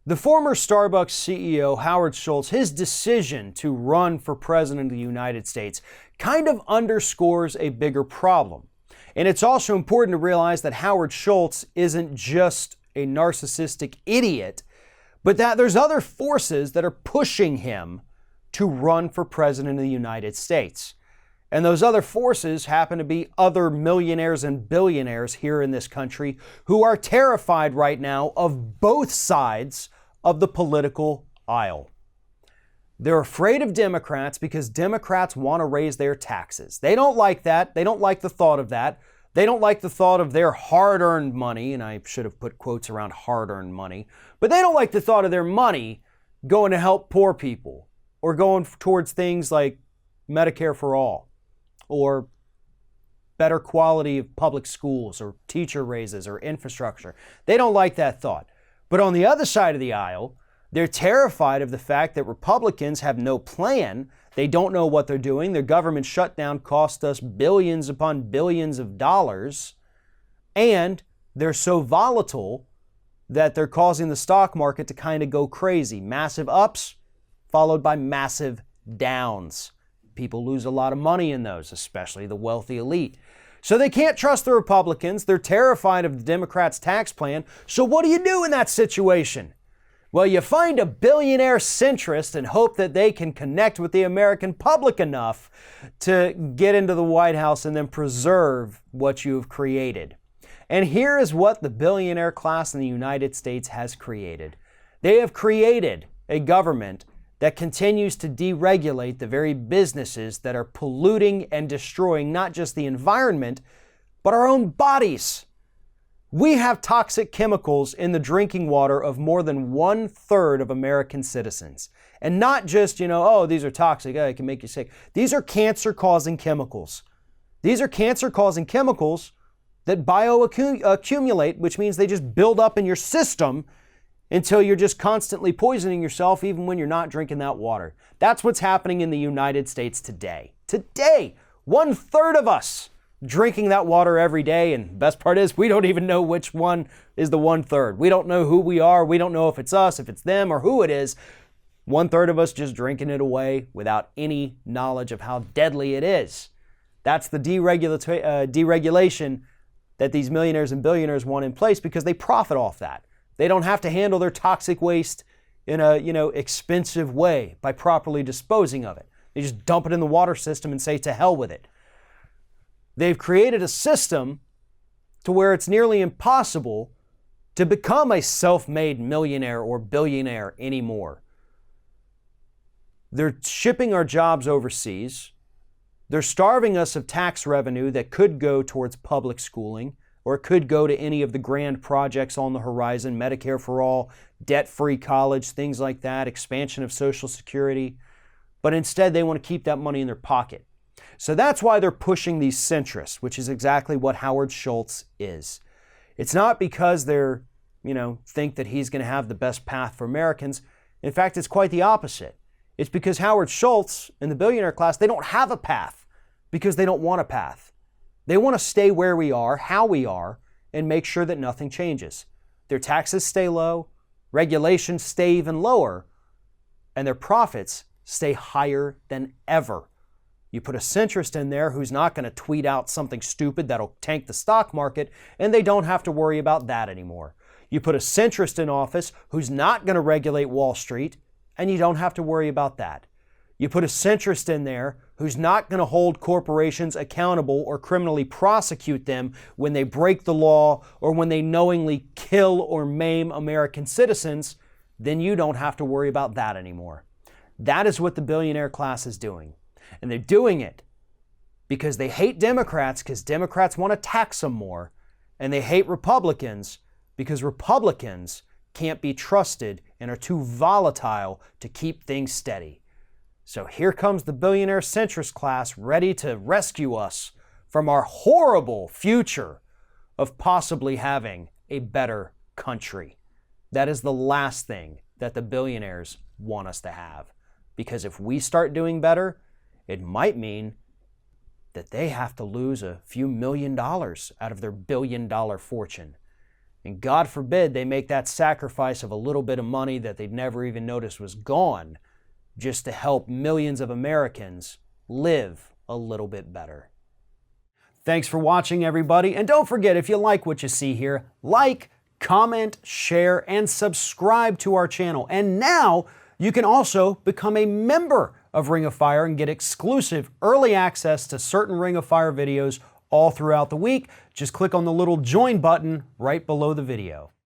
The former Starbucks CEO, Howard Schultz, his decision to run for president of the United States kind of underscores a bigger problem. And it's also important to realize that Howard Schultz isn't just a narcissistic idiot, but that there's other forces that are pushing him to run for president of the United States. And those other forces happen to be other millionaires and billionaires here in this country who are terrified right now of both sides of the political aisle. They're afraid of Democrats because Democrats want to raise their taxes. They don't like that. They don't like the thought of that. They don't like the thought of their hard-earned money, and I should have put quotes around hard-earned money, but they don't like the thought of their money going to help poor people or going towards things like Medicare for all, or better quality of public schools, or teacher raises, or infrastructure. They don't like that thought. But on the other side of the aisle, they're terrified of the fact that Republicans have no plan. They don't know what they're doing. Their government shutdown cost us billions upon billions of dollars. And they're so volatile that they're causing the stock market to kind of go crazy. Massive ups followed by massive downs. People lose a lot of money in those, especially the wealthy elite. So they can't trust the Republicans. They're terrified of the Democrats' tax plan. So what do you do in that situation? Well, you find a billionaire centrist and hope that they can connect with the American public enough to get into the White House and then preserve what you've created. And here is what the billionaire class in the United States has created. They have created a government that continues to deregulate the very businesses that are polluting and destroying not just the environment, but our own bodies. We have toxic chemicals in the drinking water of more than 1/3 of American citizens. And not just, oh, these are toxic, it can make you sick. These are cancer-causing chemicals. These are cancer-causing chemicals that bioaccumulate, which means they just build up in your system until you're just constantly poisoning yourself even when you're not drinking that water. That's what's happening in the United States today. Today, 1/3 of us drinking that water every day, and the best part is we don't even know which one is the 1/3. We don't know who we are. We don't know if it's us, if it's them, or who it is. 1/3 of us just drinking it away without any knowledge of how deadly it is. That's the deregulation that these millionaires and billionaires want in place because they profit off that. They don't have to handle their toxic waste in a, expensive way by properly disposing of it. They just dump it in the water system and say to hell with it. They've created a system to where it's nearly impossible to become a self-made millionaire or billionaire anymore. They're shipping our jobs overseas. They're starving us of tax revenue that could go towards public schooling, or it could go to any of the grand projects on the horizon, Medicare for all, debt-free college, things like that, expansion of Social Security. But instead, they want to keep that money in their pocket. So that's why they're pushing these centrists, which is exactly what Howard Schultz is. It's not because they're, think that he's going to have the best path for Americans. In fact, it's quite the opposite. It's because Howard Schultz and the billionaire class, they don't have a path because they don't want a path. They want to stay where we are, how we are, and make sure that nothing changes. Their taxes stay low, regulations stay even lower, and their profits stay higher than ever. You put a centrist in there who's not going to tweet out something stupid that'll tank the stock market, and they don't have to worry about that anymore. You put a centrist in office who's not going to regulate Wall Street, and you don't have to worry about that. You put a centrist in there who's not going to hold corporations accountable or criminally prosecute them when they break the law or when they knowingly kill or maim American citizens, then you don't have to worry about that anymore. That is what the billionaire class is doing. And they're doing it because they hate Democrats because Democrats want to tax them more, and they hate Republicans because Republicans can't be trusted and are too volatile to keep things steady. So here comes the billionaire centrist class ready to rescue us from our horrible future of possibly having a better country. That is the last thing that the billionaires want us to have. Because if we start doing better, it might mean that they have to lose a few $1 million out of their $1 billion fortune. And God forbid they make that sacrifice of a little bit of money that they'd never even noticed was gone just to help millions of Americans live a little bit better. Thanks for watching, everybody. And don't forget, if you like what you see here, like, comment, share, and subscribe to our channel. And now you can also become a member of Ring of Fire and get exclusive early access to certain Ring of Fire videos all throughout the week. Just click on the little join button right below the video.